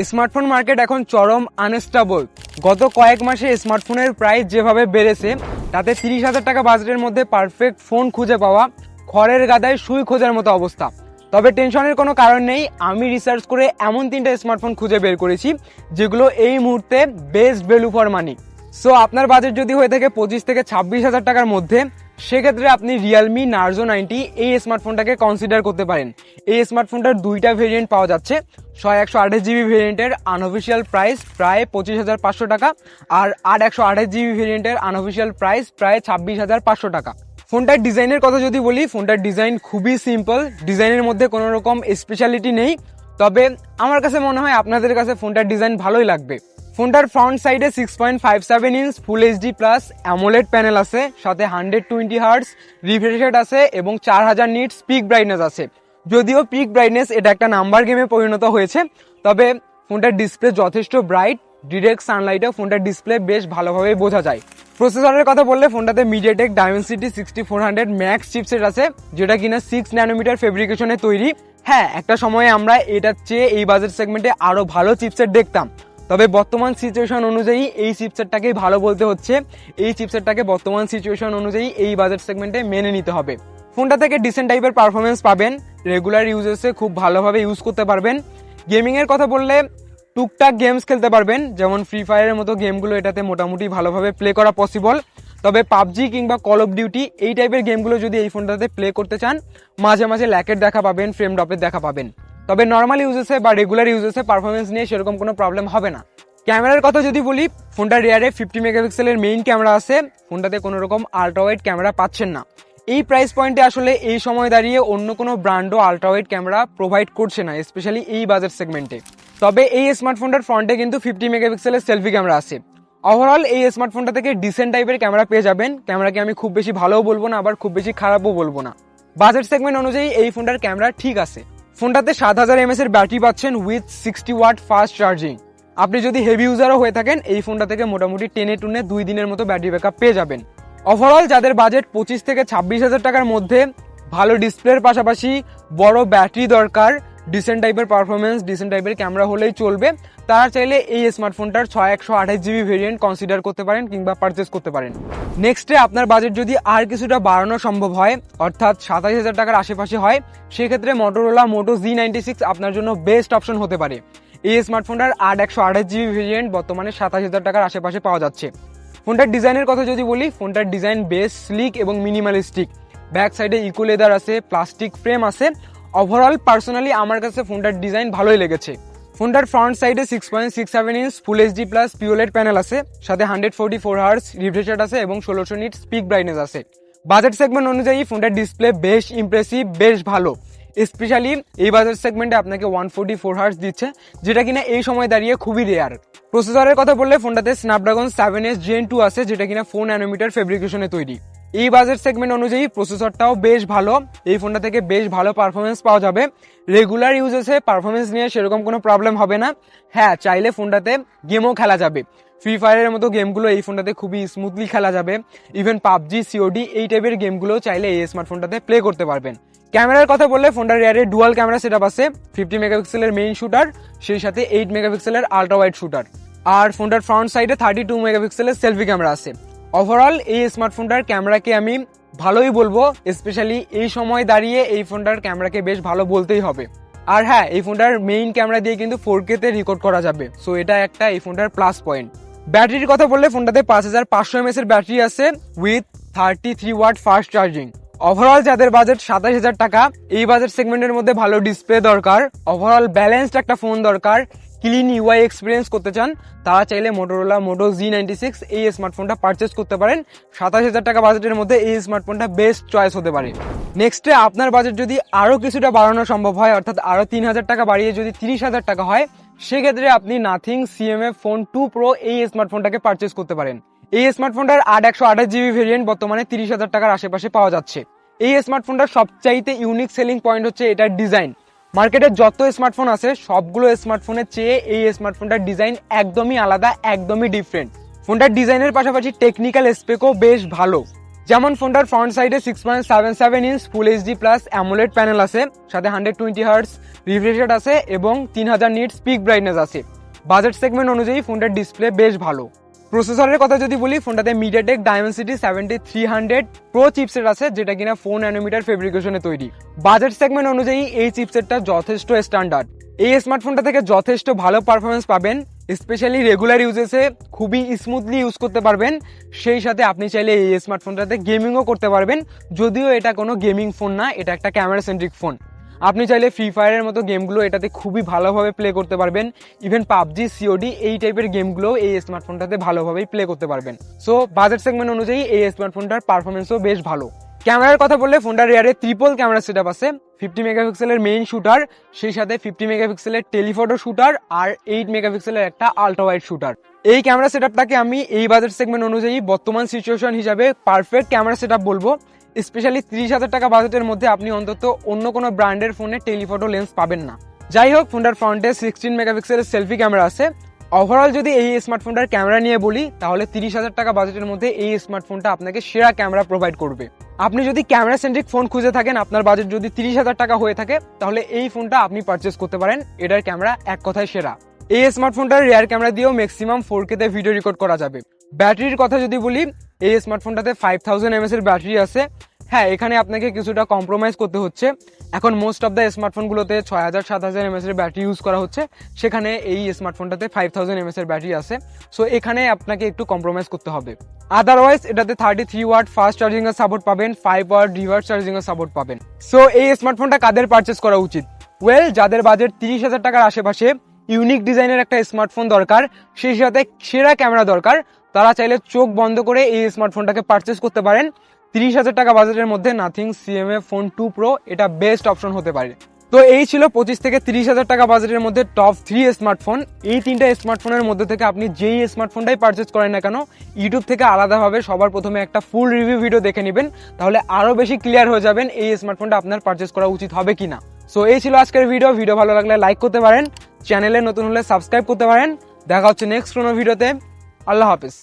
Smartphone market এখন চরম unstable. গত কয়েক মাসে স্মার্টফোনের প্রাইস যেভাবে বেড়েছে তাতে 30,000 টাকা বাজেটের মধ্যে পারফেক্ট ফোন খুঁজে পাওয়া খড়ের গাদায় সুই খোঁজার মতো অবস্থা। তবে টেনশনের কোনো কারণ নেই, আমি রিসার্চ করে এমন 3টা স্মার্টফোন খুঁজে বের করেছি যেগুলো এই মুহূর্তে best value for money. So আপনার বাজেট যদি হয়ে থাকে 25 থেকে 26,000 টাকার মধ্যে, সেক্ষেত্রে আপনি রিয়েলমি নার্জো 90 এই স্মার্টফোনটাকে কনসিডার করতে পারেন। এই স্মার্টফোনটার 2টা ভেরিয়েন্ট পাওয়া যাচ্ছে। 128GB ভেরিয়েন্টের আনঅফিসিয়াল প্রাইস প্রায় 25,500 টাকা, আর 128GB ভেরিয়েন্টের আনঅফিসিয়াল প্রাইস প্রায় 26,500 টাকা। ফোনটার ডিজাইনের কথা যদি বলি, ফোনটার ডিজাইন খুবই সিম্পল, ডিজাইনের মধ্যে কোনো রকম স্পেশালিটি নেই। তবে আমার কাছে মনে হয় আপনাদের কাছে ফোনটার ডিজাইন ভালোই লাগবে। ফোনটার ফ্রন্ট সাইডে 6.57 inch full HD plus AMOLED panel আছে, সাথে 120 হার্টজ রিফ্রেশ রেট আছে এবং 4000 নিটস পিক ব্রাইটনেস আছে। যদিও পিক ব্রাইটনেস এটা একটা নাম্বার গেমে পরিণত হয়েছে, তবে ফোনটার ডিসপ্লে যথেষ্ট ব্রাইট, ডিরেক্ট সানলাইটেও ফোনটার ডিসপ্লে বেশ ভালোভাবে বোঝা যায়। প্রসেসরের কথা বললে ফোনটাতে মিডিয়াটেক ডাইমেনসিটি 6400 ম্যাক্স চিপসেট আছে, যেটা কিনা 6 ন্যানোমিটার ফেব্রিকেশনে তৈরি। হ্যাঁ, একটা সময়ে আমরা এটার চেয়ে এই বাজেট সেগমেন্টে আরো ভালো চিপসেট দেখতাম, তবে বর্তমান সিচুয়েশন অনুযায়ী এই চিপসেটটাকেই ভালো বলতে হচ্ছে। এই চিপসেটটাকে বর্তমান সিচুয়েশন অনুযায়ী এই বাজেট সেগমেন্টে মেনে নিতে হবে। ফোনটা থেকে ডিসেন্ট টাইপের পারফরমেন্স পাবেন, রেগুলার ইউজেসে খুব ভালোভাবে ইউজ করতে পারবেন। গেমিং এর কথা বললে টুকটাক গেমস খেলতে পারবেন, যেমন ফ্রি ফায়ারের মতো গেমগুলো এটাতে মোটামুটি ভালোভাবে প্লে করা পসিবল। তবে পাবজি কিংবা কল অফ ডিউটি এই টাইপের গেমগুলো যদি এই ফোনটাতে প্লে করতে চান, মাঝে মাঝে ল্যাকের দেখা পাবেন, ফ্রেম ড্রপের দেখা পাবেন। তবে নর্মাল ইউজেসে বা রেগুলার ইউজেসে পারফরমেন্স নিয়ে সেরকম কোনো প্রবলেম হবে না। ক্যামেরার কথা যদি বলি, ফোনটার রিয়ারে 50 মেগাপিক্সেলের মেইন ক্যামেরা আছে। ফোনটাতে কোনো রকম আল্ট্রা ওয়াইড ক্যামেরা পাচ্ছেন না। এই প্রাইস পয়েন্টে আসলে এই সময় দাঁড়িয়ে অন্য কোনো ব্র্যান্ডও আল্ট্রা ওয়াইড ক্যামেরা প্রোভাইড করছে না, স্পেশালি এই বাজেট সেগমেন্টে। তবে এই স্মার্টফোনটার ফ্রন্টে কিন্তু 50 মেগাপিক্সেলের সেলফি ক্যামেরা আছে। ওভারঅল এই স্মার্টফোনটা থেকে ডিসেন্ট টাইপের ক্যামেরা পেয়ে যাবেন। ক্যামেরাকে আমি খুব বেশি ভালোও বলবো না, আবার খুব বেশি খারাপও বলবো না। বাজেট সেগমেন্ট অনুযায়ী এই ফোনটার ক্যামেরা ঠিক আছে। ফোনটাতে 7000 mAh এর ব্যাটারি পাচ্ছেন উইথ 60 ওয়াট ফাস্ট চার্জিং। আপনি যদি হেভি ইউজারও হয়ে থাকেন, এই ফোনটা থেকে মোটামুটি টেনে টুনে 2 দিনের মতো ব্যাটারি ব্যাকআপ পেয়ে যাবেন। ওভারঅল যাদের বাজেট 25 থেকে 26,000 টাকার মধ্যে, ভালো ডিসপ্লের পাশাপাশি বড় ব্যাটারি দরকার, ডিসেন্ট টাইপের পারফরমেন্স, ডিসেন্ট টাইপের ক্যামেরা হলেই চলবে, তারা চাইলে এই স্মার্টফোনটার 128GB ভেরিয়েন্ট কনসিডার করতে পারেন কিংবা পারচেস করতে পারেন। নেক্সটে আপনার বাজেট যদি আর কিছুটা বাড়ানো সম্ভব হয়, অর্থাৎ 27,000 টাকার আশেপাশে হয়, সেক্ষেত্রে মটোরোলা মোটো G96 আপনার জন্য বেস্ট অপশন হতে পারে। এই স্মার্টফোনটার 128GB ভেরিয়েন্ট বর্তমানে 27,000 টাকার আশেপাশে পাওয়া যাচ্ছে। ফোনটার ডিজাইনের কথা যদি বলি, ফোনটার ডিজাইন বেশ স্লিক এবং মিনিমালিস্টিক। ব্যাক সাইডে ইকো লেদার আছে, প্লাস্টিক ফ্রেম আছে। ওভারঅল পার্সোনালি আমার কাছে ফোনটার ডিজাইন ভালোই লেগেছে। ফোনটার ফ্রন্ট সাইডে 6.67 inch full HD plus POLED panel আছে, সাথে 144 হার্টজ রিফ্রেশ রেট আছে এবং 1600 নিটস পিক ব্রাইটনেস আছে। বাজেট সেগমেন্ট অনুযায়ী ফোনটার ডিসপ্লে বেশ ইমপ্রেসিভ, বেশ ভালো। স্পেশালি এই বাজেট সেগমেন্টে আপনাকে 144 হার্টজ দিচ্ছে, যেটা কিনা এই সময় দাঁড়িয়ে খুবই রেয়ার। প্রসেসরের কথা বললে ফোনটাতে স্ন্যাপড্রাগন 7S Gen 2 আছে, যেটা কিনা 4 ন্যানোমিটার ফেব্রিকেশনে তৈরি। এই বাজেট সেগমেন্ট অনুযায়ী প্রসেসরটাও বেশ ভালো। এই ফোনটা থেকে বেশ ভালো পারফরমেন্স পাওয়া যাবে। রেগুলার ইউজেসে পারফরমেন্স নিয়ে সেরকম কোনো প্রবলেম হবে না। হ্যাঁ, চাইলে ফোনটাতে গেমও খেলা যাবে। ফ্রি ফায়ারের মতো গেমগুলো এই ফোনটাতে খুবই স্মুথলি খেলা যাবে। ইভেন পাবজি, সিওডি এই টাইপের গেমগুলো চাইলে এই স্মার্টফোনটাতে প্লে করতে পারবেন। ক্যামেরার কথা বললে ফোনটার রিয়ারে ডুয়াল ক্যামেরা সেটআপ আছে, 50 মেগাপিক্সেলের মেইন শুটার, সেই সাথে 8 মেগাপিক্সেলের আল্ট্রা ওয়াইড শুটার। আর ফোনটার ফ্রন্ট সাইডে 32 মেগাপিক্সেলের সেলফি ক্যামেরা আছে। ওভারঅল এই স্মার্টফোনটার ক্যামেরাকে আমি ভালোই বলবো, স্পেশালি এই সময় দাঁড়িয়ে এই ফোনটার ক্যামেরাকে বেশ ভালো বলতেই হবে। আর হ্যাঁ, এই ফোনটার মেইন ক্যামেরা দিয়ে কিন্তু 4K তে রেকর্ড করা যাবে, সো এটা একটা এই ফোনটার প্লাস পয়েন্ট। ব্যাটারির কথা বললে ফোনটাতে 5500 mAh এর ব্যাটারি আছে with 33 watt fast charging. Overall যাদের বাজেট 27,000 টাকা, এই বাজেট সেগমেন্টের মধ্যে ভালো ডিসপ্লে দরকার, ওভারঅল ব্যালেন্সড একটা ফোন দরকার, ক্লিন ইউআই এক্সপিরিয়েন্স করতে চান, তারা চাইলে মোটোরোলা মোটো G96 এই স্মার্টফোনটা পারচেস করতে পারেন। 27,000 টাকা বাজেটের মধ্যে এই স্মার্টফোনটা বেস্ট চয়েস হতে পারে। নেক্সটে আপনার বাজেট যদি আরো কিছুটা বাড়ানো সম্ভব হয়, অর্থাৎ আরো 3,000 টাকা বাড়িয়ে যদি 30,000 টাকা হয়, সেক্ষেত্রে আপনি নাথিং CMF ফোন 2 Pro এই স্মার্টফোনটাকে পারচেস করতে পারেন। এই স্মার্টফোনটার 128GB ভেরিয়েন্ট বর্তমানে 30,000 টাকার আশেপাশে পাওয়া যাচ্ছে। এই স্মার্টফোনটার সবচাইতে ইউনিক সেলিং পয়েন্ট হচ্ছে এটার ডিজাইন। মার্কেটে যত স্মার্টফোন আছে সবগুলো স্মার্টফোনের চেয়ে এই স্মার্টফোনটার ডিজাইন একদমই আলাদা, একদমই ডিফারেন্ট। ফোনটার ডিজাইনের পাশাপাশি টেকনিক্যাল স্পেকও বেশ ভালো। যেমন ফোনটার ফ্রন্ট সাইডে 6.77 inch full HD plus AMOLED panel আছে, সাথে 120 হার্টজ রিফ্রেশ রেট আছে এবং 3000 নিটস পিক ব্রাইটনেস আছে। বাজেট সেগমেন্ট অনুযায়ী ফোনটার ডিসপ্লে বেশ ভালো। প্রসেসরের কথা যদি বলি, ফোনটাতে মিডিয়াটেক ডায়মেনসিটি 7300 প্রো চিপসেট আছে, যেটা কিনা 4 ন্যানোমিটার ফেব্রিকেশনে তৈরি। বাজেট সেগমেন্ট অনুযায়ী এই চিপসেটটা যথেষ্ট স্ট্যান্ডার্ড। এই স্মার্টফোনটা থেকে যথেষ্ট ভালো পারফরমেন্স পাবেন, স্পেশালি রেগুলার ইউজেসে খুবই স্মুথলি ইউজ করতে পারবেন। সেই সাথে আপনি চাইলে এই স্মার্টফোনটাতে গেমিংও করতে পারবেন, যদিও এটা কোনো গেমিং ফোন না, এটা একটা ক্যামেরা সেন্ট্রিক ফোন। আপনি চাইলে ফ্রি ফায়ারের মতো গেমগুলো এটাতে খুবই ভালোভাবে প্লে করতে পারবেন, ইভেন পাবজি, সিওডি এই টাইপের গেমগুলো এই স্মার্টফোনটাতে ভালোভাবেই প্লে করতে পারবেন। সো বাজেট সেগমেন্ট অনুযায়ী এই স্মার্টফোনটার পারফরমেন্সও বেশ ভালো। ক্যামেরার কথা বললে ফোনটার রিয়ারে ট্রিপল ক্যামেরা সেটআপ আছে, 50 মেগাপিক্সেলের মেইন শুটার, সেই সাথে 50 মেগাপিক্সেলের টেলিফটো শুটার আর 8 মেগাপিক্সেলের একটা আল্ট্রা ওয়াইড শুটার। এই ক্যামেরা সেটআপটাকে আমি এই বাজেট সেগমেন্ট অনুযায়ী বর্তমান সিচুয়েশন হিসাবে পারফেক্ট ক্যামেরা সেটআপ বলবো। স্পেশালি 30,000 টাকা বাজেটের মধ্যে আপনি অন্তত অন্য কোনো ব্র্যান্ডের ফোনে টেলিফটো লেন্স পাবেন না। যাই হোক, ফোনটার ফ্রন্টে 16 মেগাপিক্সেলের সেলফি ক্যামেরা আছে। ওভারঅল যদি এই স্মার্টফোনটার ক্যামেরা নিয়ে বলি, তাহলে 30,000 টাকা বাজেটের মধ্যে এই স্মার্টফোনটা আপনাকে সেরা ক্যামেরা প্রোভাইড করবে। আপনি যদি ক্যামেরা সেন্ট্রিক ফোন খুঁজে থাকেন, আপনার বাজেট যদি 30,000 টাকা হয়ে থাকে, তাহলে এই ফোনটা আপনি পারচেস করতে পারেন। এটার ক্যামেরা এক কথায় সেরা। এই স্মার্টফোনটার রিয়ার ক্যামেরা দিয়েও ম্যাক্সিমাম 4K তে ভিডিও রেকর্ড করা যাবে। ব্যাটারির কথা যদি বলি, এই স্মার্টফোনটাতে 5000 mAh এর ব্যাটারি আছে। হ্যাঁ, এখানে আপনাকে কিছুটা কম্প্রোমাইজ করতে হচ্ছে। এখন মোস্ট অফ দ্য স্মার্টফোনগুলোতে 6000-7000 mAh এর ব্যাটারি ইউজ করা হচ্ছে, সেখানে এই স্মার্টফোনটাতে 5000 mAh এর ব্যাটারি আছে। সো এখানে আপনাকে একটু কম্প্রোমাইজ করতে হবে। আদারওয়াইজ এটাতে 33 ওয়াট ফাস্ট চার্জিং এর সাপোর্ট পাবেন, 5 ওয়াট রিভার্স চার্জিং এর সাপোর্ট পাবেন। সো এই স্মার্টফোনটা কাদের পারচেস করা উচিত? ওয়েল, যাদের বাজেট 30,000 টাকার আশেপাশে, ইউনিক ডিজাইনের একটা স্মার্টফোন দরকার, সেই সাথে সেরা ক্যামেরা দরকার, তারা চাইলে চোখ বন্ধ করে এই স্মার্টফোনটাকে পারচেস করতে পারেন। 30,000 টাকা বাজেটের মধ্যে নাথিং CMA ফোন 2 Pro এটা বেস্ট অপশন হতে পারে। তো এই ছিল 25 থেকে 30,000 টাকা বাজেটের মধ্যে টপ 3 স্মার্টফোন। এই 3টা স্মার্টফোনের মধ্যে থেকে আপনি যেই স্মার্টফোনটাই পারচেস করেন না কেন, ইউটিউব থেকে আলাদাভাবে সবার প্রথমে একটা ফুল রিভিউ ভিডিও দেখে নেবেন, তাহলে আরো বেশি ক্লিয়ার হয়ে যাবেন এই স্মার্টফোনটা আপনার পারচেস করা উচিত হবে কিনা। সো এই ছিল আজকের ভিডিও ভালো লাগলে লাইক করতে পারেন, চ্যানেলে নতুন হলে সাবস্ক্রাইব করতে পারেন। দেখা হচ্ছে নেক্সট কোনো ভিডিওতে। আল্লাহ হাফেজ।